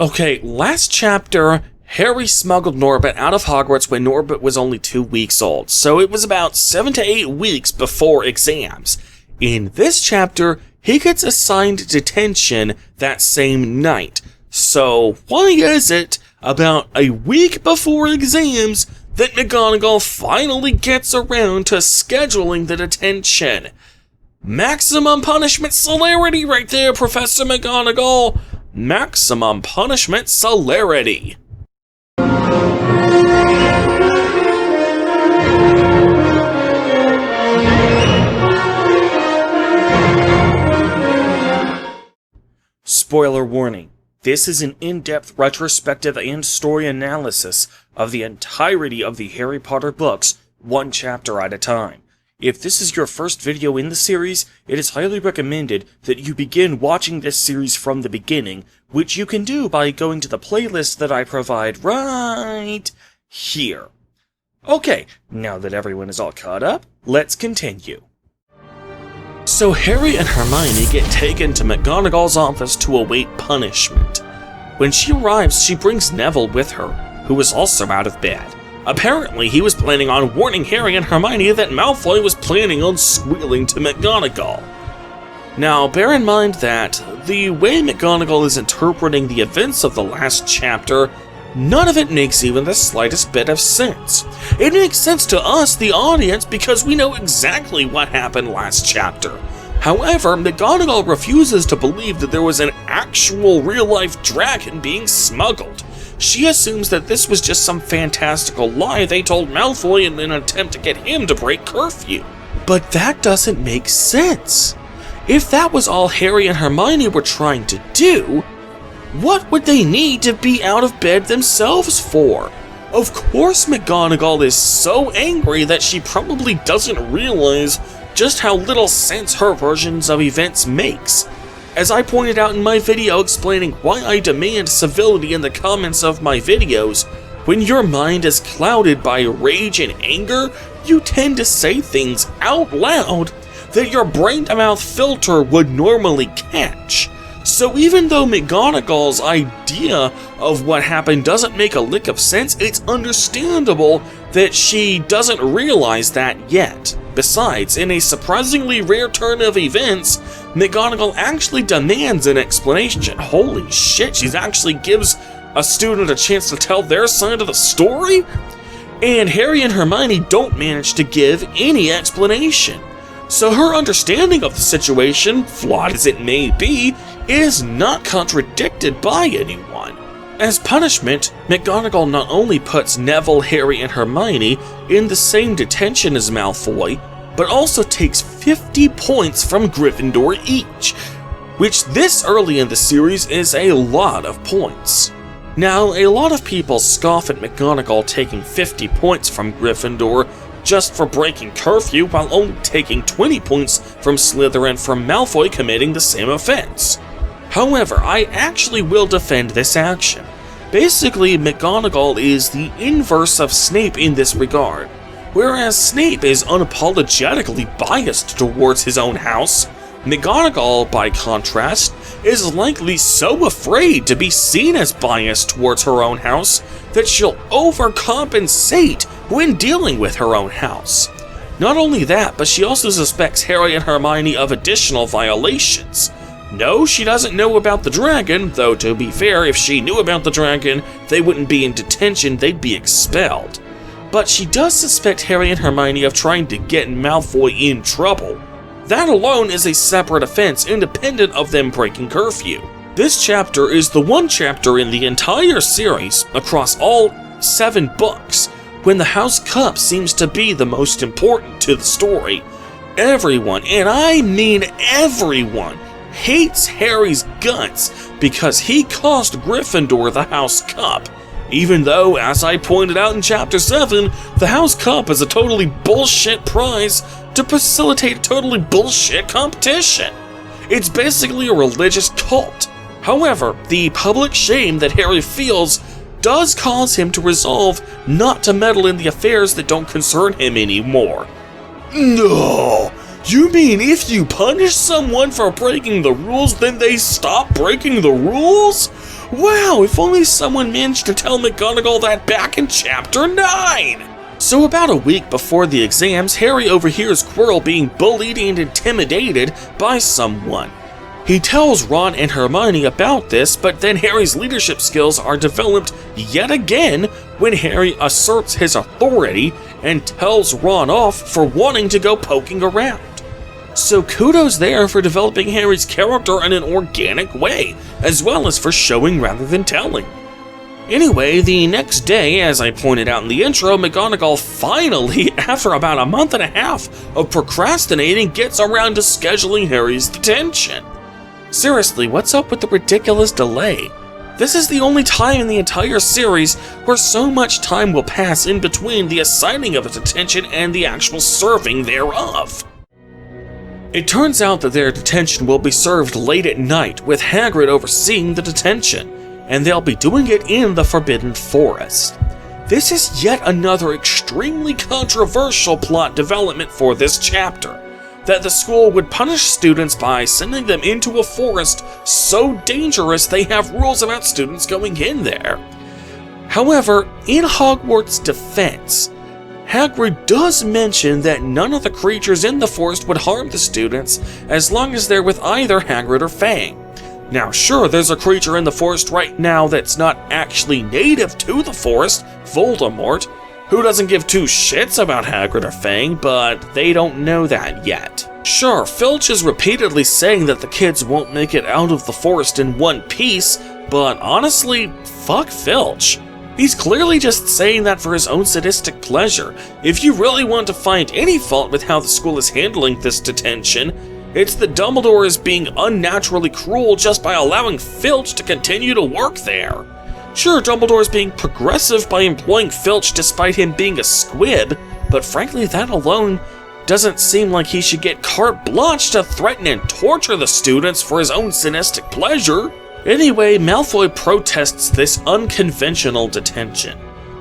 Okay, last chapter, Harry smuggled Norbert out of Hogwarts when Norbert was only 2 weeks old, so it was about 7 to 8 weeks before exams. In this chapter, he gets assigned detention that same night. So why is it about a week before exams that McGonagall finally gets around to scheduling the detention? Maximum punishment celerity right there, Professor McGonagall! Maximum punishment celerity! Spoiler warning. This is an in-depth retrospective and story analysis of the entirety of the Harry Potter books, one chapter at a time. If this is your first video in the series, it is highly recommended that you begin watching this series from the beginning, which you can do by going to the playlist that I provide right here. Okay, now that everyone is all caught up, let's continue. So Harry and Hermione get taken to McGonagall's office to await punishment. When she arrives, she brings Neville with her, who is also out of bed. Apparently, he was planning on warning Harry and Hermione that Malfoy was planning on squealing to McGonagall. Now, bear in mind that the way McGonagall is interpreting the events of the last chapter, none of it makes even the slightest bit of sense. It makes sense to us, the audience, because we know exactly what happened last chapter. However, McGonagall refuses to believe that there was an actual real-life dragon being smuggled. She assumes that this was just some fantastical lie they told Malfoy in an attempt to get him to break curfew. But that doesn't make sense. If that was all Harry and Hermione were trying to do, what would they need to be out of bed themselves for? Of course McGonagall is so angry that she probably doesn't realize just how little sense her versions of events makes. As I pointed out in my video explaining why I demand civility in the comments of my videos, when your mind is clouded by rage and anger, you tend to say things out loud that your brain-to-mouth filter would normally catch. So even though McGonagall's idea of what happened doesn't make a lick of sense, it's understandable that she doesn't realize that yet. Besides, in a surprisingly rare turn of events, McGonagall actually demands an explanation. Holy shit, she actually gives a student a chance to tell their side of the story? And Harry and Hermione don't manage to give any explanation. So her understanding of the situation, flawed as it may be, is not contradicted by anyone. As punishment, McGonagall not only puts Neville, Harry, and Hermione in the same detention as Malfoy, but also takes 50 points from Gryffindor each, which this early in the series is a lot of points. Now, a lot of people scoff at McGonagall taking 50 points from Gryffindor just for breaking curfew while only taking 20 points from Slytherin for Malfoy committing the same offense. However, I actually will defend this action. Basically, McGonagall is the inverse of Snape in this regard. Whereas Snape is unapologetically biased towards his own house, McGonagall, by contrast, is likely so afraid to be seen as biased towards her own house that she'll overcompensate when dealing with her own house. Not only that, but she also suspects Harry and Hermione of additional violations. No, she doesn't know about the dragon, though to be fair, if she knew about the dragon, they wouldn't be in detention, they'd be expelled. But she does suspect Harry and Hermione of trying to get Malfoy in trouble. That alone is a separate offense, independent of them breaking curfew. This chapter is the one chapter in the entire series, across all 7 books, when the House Cup seems to be the most important to the story. Everyone, and I mean everyone, hates Harry's guts because he cost Gryffindor the House Cup. Even though, as I pointed out in Chapter 7, the House Cup is a totally bullshit prize to facilitate a totally bullshit competition. It's basically a religious cult. However, the public shame that Harry feels does cause him to resolve not to meddle in the affairs that don't concern him anymore. No! You mean if you punish someone for breaking the rules, then they stop breaking the rules? Wow, if only someone managed to tell McGonagall that back in Chapter 9! So about a week before the exams, Harry overhears Quirrell being bullied and intimidated by someone. He tells Ron and Hermione about this, but then Harry's leadership skills are developed yet again when Harry asserts his authority and tells Ron off for wanting to go poking around. So kudos there for developing Harry's character in an organic way, as well as for showing rather than telling. Anyway, the next day, as I pointed out in the intro, McGonagall finally, after about a month and a half of procrastinating, gets around to scheduling Harry's detention. Seriously, what's up with the ridiculous delay? This is the only time in the entire series where so much time will pass in between the assigning of a detention and the actual serving thereof. It turns out that their detention will be served late at night, with Hagrid overseeing the detention, and they'll be doing it in the Forbidden Forest. This is yet another extremely controversial plot development for this chapter, that the school would punish students by sending them into a forest so dangerous they have rules about students going in there. However, in Hogwarts' defense, Hagrid does mention that none of the creatures in the forest would harm the students as long as they're with either Hagrid or Fang. Now sure, there's a creature in the forest right now that's not actually native to the forest, Voldemort, who doesn't give two shits about Hagrid or Fang, but they don't know that yet. Sure, Filch is repeatedly saying that the kids won't make it out of the forest in one piece, but honestly, fuck Filch. He's clearly just saying that for his own sadistic pleasure. If you really want to find any fault with how the school is handling this detention, it's that Dumbledore is being unnaturally cruel just by allowing Filch to continue to work there. Sure, Dumbledore is being progressive by employing Filch despite him being a squib, but frankly that alone doesn't seem like he should get carte blanche to threaten and torture the students for his own sadistic pleasure. Anyway, Malfoy protests this unconventional detention.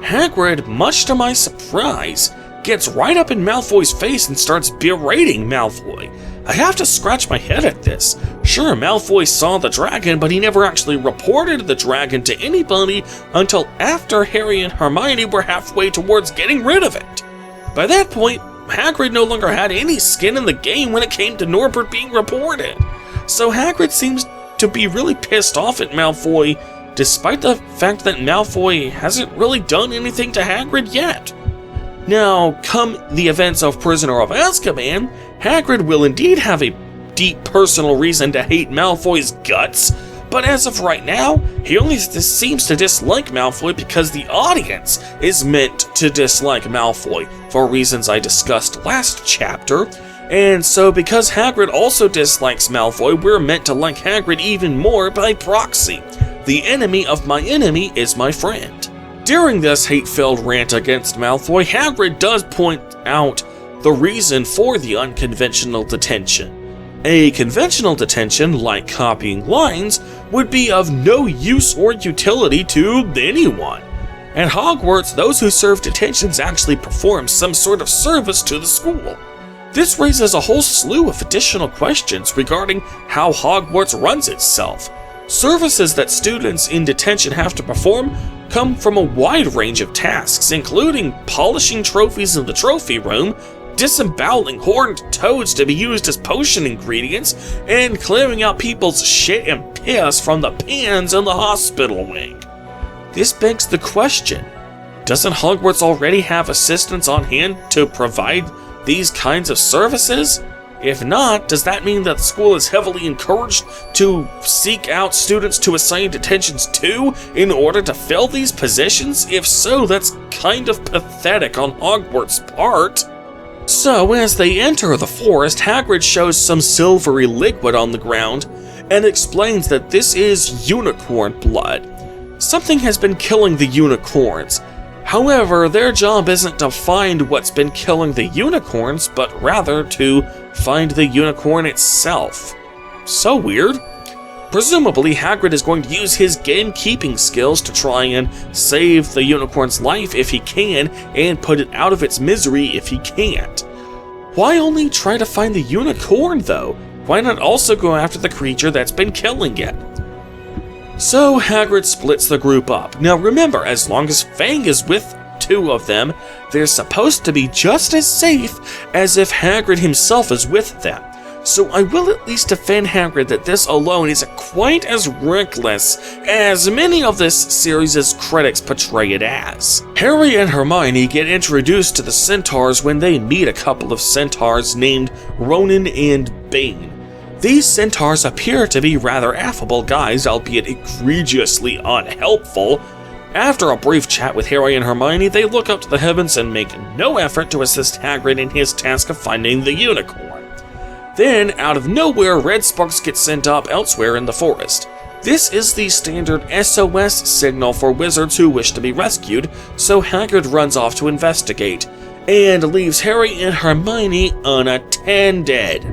Hagrid, much to my surprise, gets right up in Malfoy's face and starts berating Malfoy. I have to scratch my head at this. Sure, Malfoy saw the dragon, but he never actually reported the dragon to anybody until after Harry and Hermione were halfway towards getting rid of it. By that point, Hagrid no longer had any skin in the game when it came to Norbert being reported. So Hagrid seems to be really pissed off at Malfoy, despite the fact that Malfoy hasn't really done anything to Hagrid yet. Now, come the events of Prisoner of Azkaban, Hagrid will indeed have a deep personal reason to hate Malfoy's guts, but as of right now, he only seems to dislike Malfoy because the audience is meant to dislike Malfoy, for reasons I discussed last chapter, and so because Hagrid also dislikes Malfoy, we're meant to like Hagrid even more by proxy. The enemy of my enemy is my friend. During this hate-filled rant against Malfoy, Hagrid does point out the reason for the unconventional detention. A conventional detention, like copying lines, would be of no use or utility to anyone. At Hogwarts, those who serve detentions actually perform some sort of service to the school. This raises a whole slew of additional questions regarding how Hogwarts runs itself. Services that students in detention have to perform come from a wide range of tasks, including polishing trophies in the trophy room, disemboweling horned toads to be used as potion ingredients, and clearing out people's shit and piss from the pans in the hospital wing. This begs the question, doesn't Hogwarts already have assistants on hand to provide these kinds of services? If not, does that mean that the school is heavily encouraged to seek out students to assign detentions to in order to fill these positions? If so, that's kind of pathetic on Hogwarts' part. So, as they enter the forest, Hagrid shows some silvery liquid on the ground and explains that this is unicorn blood. Something has been killing the unicorns. However, their job isn't to find what's been killing the unicorns, but rather to find the unicorn itself. So weird. Presumably, Hagrid is going to use his gamekeeping skills to try and save the unicorn's life if he can, and put it out of its misery if he can't. Why only try to find the unicorn, though? Why not also go after the creature that's been killing it? So Hagrid splits the group up. Now remember, as long as Fang is with two of them, they're supposed to be just as safe as if Hagrid himself is with them. So I will at least defend Hagrid that this alone is quite as reckless as many of this series' critics portray it as. Harry and Hermione get introduced to the Centaurs when they meet a couple of Centaurs named Ronan and Bane. These Centaurs appear to be rather affable guys, albeit egregiously unhelpful. After a brief chat with Harry and Hermione, they look up to the heavens and make no effort to assist Hagrid in his task of finding the unicorn. Then, out of nowhere, red sparks get sent up elsewhere in the forest. This is the standard SOS signal for wizards who wish to be rescued, so Hagrid runs off to investigate, and leaves Harry and Hermione unattended.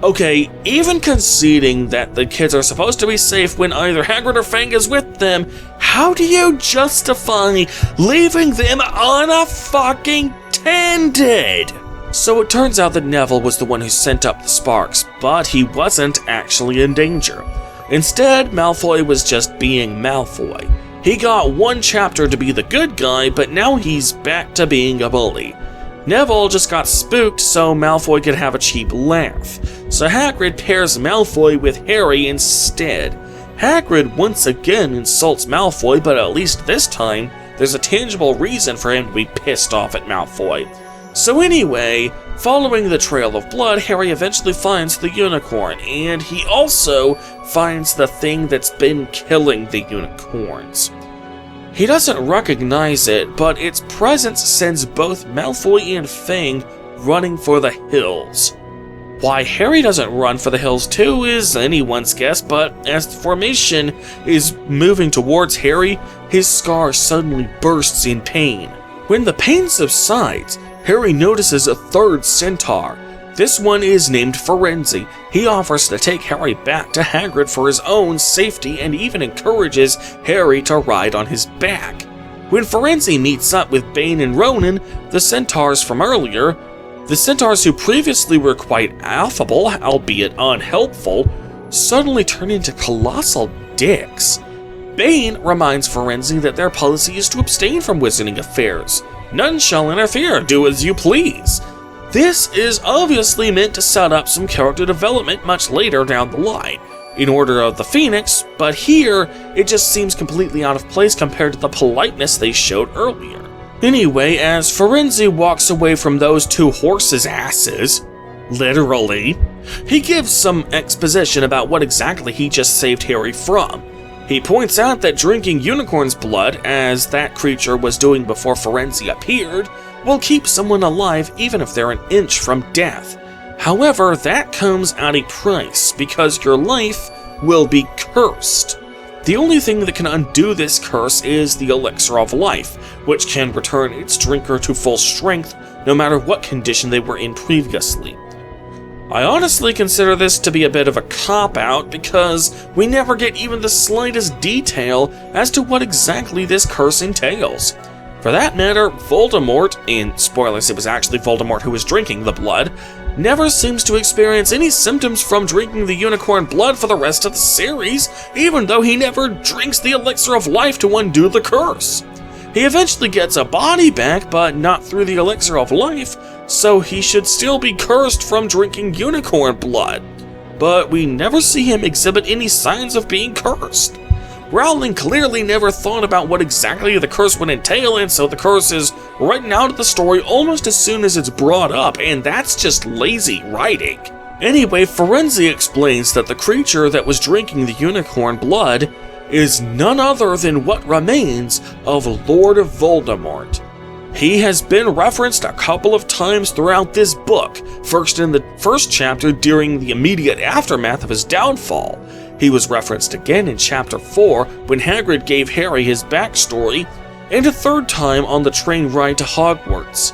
Okay, even conceding that the kids are supposed to be safe when either Hagrid or Fang is with them, how do you justify leaving them unattended? So it turns out that Neville was the one who sent up the sparks, but he wasn't actually in danger. Instead, Malfoy was just being Malfoy. He got one chapter to be the good guy, but now he's back to being a bully. Neville just got spooked so Malfoy could have a cheap laugh, so Hagrid pairs Malfoy with Harry instead. Hagrid once again insults Malfoy, but at least this time, there's a tangible reason for him to be pissed off at Malfoy. So anyway, following the trail of blood, Harry eventually finds the unicorn, and he also finds the thing that's been killing the unicorns. He doesn't recognize it, but its presence sends both Malfoy and Fang running for the hills. Why Harry doesn't run for the hills too is anyone's guess, but as the formation is moving towards Harry, his scar suddenly bursts in pain. When the pain subsides, Harry notices a third centaur. This one is named Firenze. He offers to take Harry back to Hagrid for his own safety and even encourages Harry to ride on his back. When Firenze meets up with Bane and Ronan, the centaurs from earlier, the centaurs who previously were quite affable, albeit unhelpful, suddenly turn into colossal dicks. Bane reminds Firenze that their policy is to abstain from wizarding affairs. None shall interfere, do as you please. This is obviously meant to set up some character development much later down the line, in Order of the Phoenix, but here, it just seems completely out of place compared to the politeness they showed earlier. Anyway, as Firenze walks away from those two horses' asses, literally, he gives some exposition about what exactly he just saved Harry from. He points out that drinking unicorn's blood, as that creature was doing before Firenze appeared, will keep someone alive even if they're an inch from death. However, that comes at a price, because your life will be cursed. The only thing that can undo this curse is the elixir of life, which can return its drinker to full strength no matter what condition they were in previously. I honestly consider this to be a bit of a cop-out because we never get even the slightest detail as to what exactly this curse entails. For that matter, Voldemort, and spoilers, it was actually Voldemort who was drinking the blood, never seems to experience any symptoms from drinking the unicorn blood for the rest of the series, even though he never drinks the elixir of life to undo the curse. He eventually gets a body back, but not through the elixir of life, so he should still be cursed from drinking unicorn blood. But we never see him exhibit any signs of being cursed. Rowling clearly never thought about what exactly the curse would entail, and so the curse is written out of the story almost as soon as it's brought up, and that's just lazy writing. Anyway, Firenze explains that the creature that was drinking the unicorn blood is none other than what remains of Lord Voldemort. He has been referenced a couple of times throughout this book, first in the first chapter during the immediate aftermath of his downfall. He was referenced again in Chapter 4 when Hagrid gave Harry his backstory, and a third time on the train ride to Hogwarts.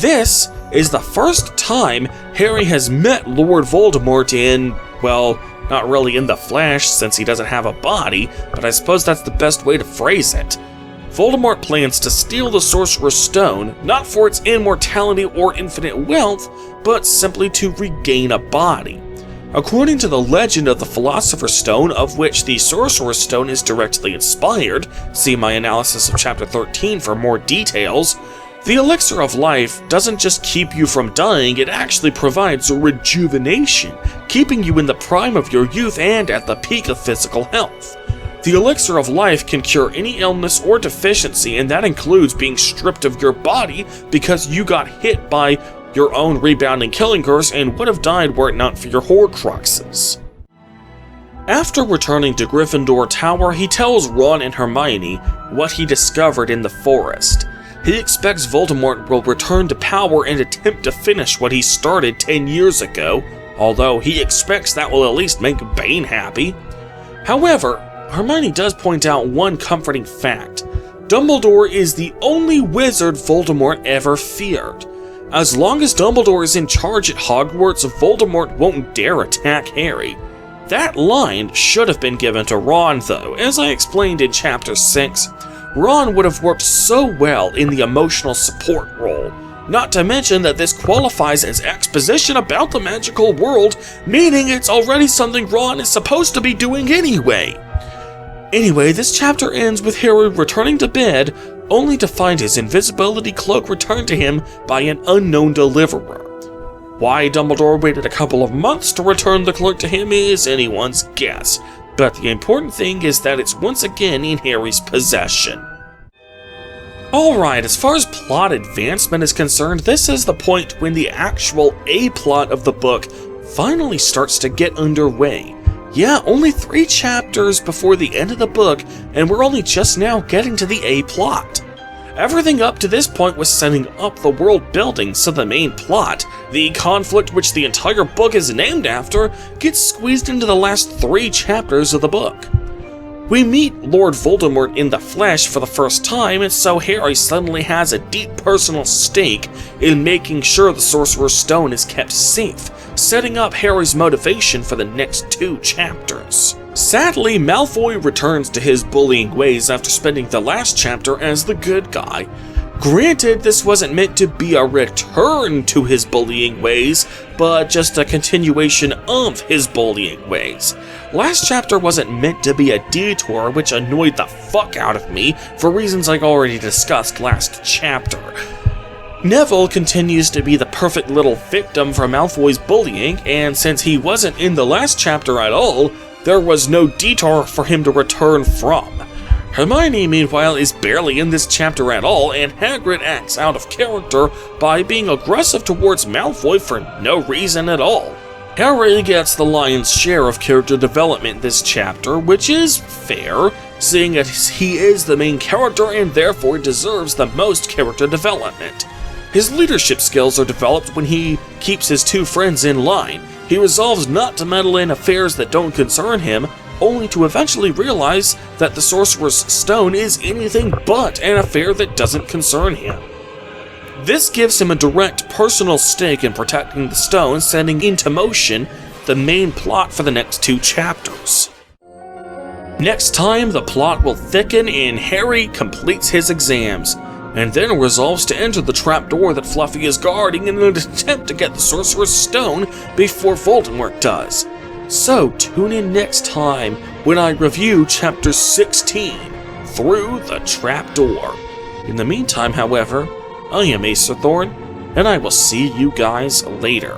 This is the first time Harry has met Lord Voldemort in, well, not really in the flesh since he doesn't have a body, but I suppose that's the best way to phrase it. Voldemort plans to steal the Sorcerer's Stone, not for its immortality or infinite wealth, but simply to regain a body. According to the legend of the Philosopher's Stone, of which the Sorcerer's Stone is directly inspired, see my analysis of Chapter 13 for more details, the Elixir of Life doesn't just keep you from dying, it actually provides rejuvenation, keeping you in the prime of your youth and at the peak of physical health. The Elixir of Life can cure any illness or deficiency, and that includes being stripped of your body because you got hit by your own rebounding killing curse and would have died were it not for your Horcruxes. After returning to Gryffindor Tower, he tells Ron and Hermione what he discovered in the forest. He expects Voldemort will return to power and attempt to finish what he started 10 years ago, although he expects that will at least make Bane happy. However, Hermione does point out one comforting fact. Dumbledore is the only wizard Voldemort ever feared. As long as Dumbledore is in charge at Hogwarts, Voldemort won't dare attack Harry. That line should have been given to Ron though. As I explained in Chapter 6, Ron would have worked so well in the emotional support role. Not to mention that this qualifies as exposition about the magical world, meaning it's already something Ron is supposed to be doing anyway. Anyway, this chapter ends with Harry returning to bed, only to find his invisibility cloak returned to him by an unknown deliverer. Why Dumbledore waited a couple of months to return the cloak to him is anyone's guess, but the important thing is that it's once again in Harry's possession. Alright, as far as plot advancement is concerned, this is the point when the actual A-plot of the book finally starts to get underway. Yeah, only 3 chapters before the end of the book, and we're only just now getting to the A-plot. Everything up to this point was setting up the world building, so the main plot, the conflict which the entire book is named after, gets squeezed into the last 3 chapters of the book. We meet Lord Voldemort in the flesh for the first time, and so Harry suddenly has a deep personal stake in making sure the Sorcerer's Stone is kept safe, setting up Harry's motivation for the next 2 chapters. Sadly, Malfoy returns to his bullying ways after spending the last chapter as the good guy. Granted, this wasn't meant to be a return to his bullying ways, but just a continuation of his bullying ways. Last chapter wasn't meant to be a detour, which annoyed the fuck out of me for reasons I already discussed last chapter. Neville continues to be the perfect little victim for Malfoy's bullying, and since he wasn't in the last chapter at all, there was no detour for him to return from. Hermione, meanwhile, is barely in this chapter at all, and Hagrid acts out of character by being aggressive towards Malfoy for no reason at all. Harry gets the lion's share of character development this chapter, which is fair, seeing as he is the main character and therefore deserves the most character development. His leadership skills are developed when he keeps his 2 friends in line. He resolves not to meddle in affairs that don't concern him, only to eventually realize that the Sorcerer's Stone is anything but an affair that doesn't concern him. This gives him a direct personal stake in protecting the stone, setting into motion the main plot for the next 2 chapters. Next time, the plot will thicken and Harry completes his exams, and then resolves to enter the trapdoor that Fluffy is guarding in an attempt to get the Sorcerer's Stone before Voldemort does. So tune in next time when I review Chapter 16, Through the Trapdoor. In the meantime, however, I am Acer Thorn, and I will see you guys later.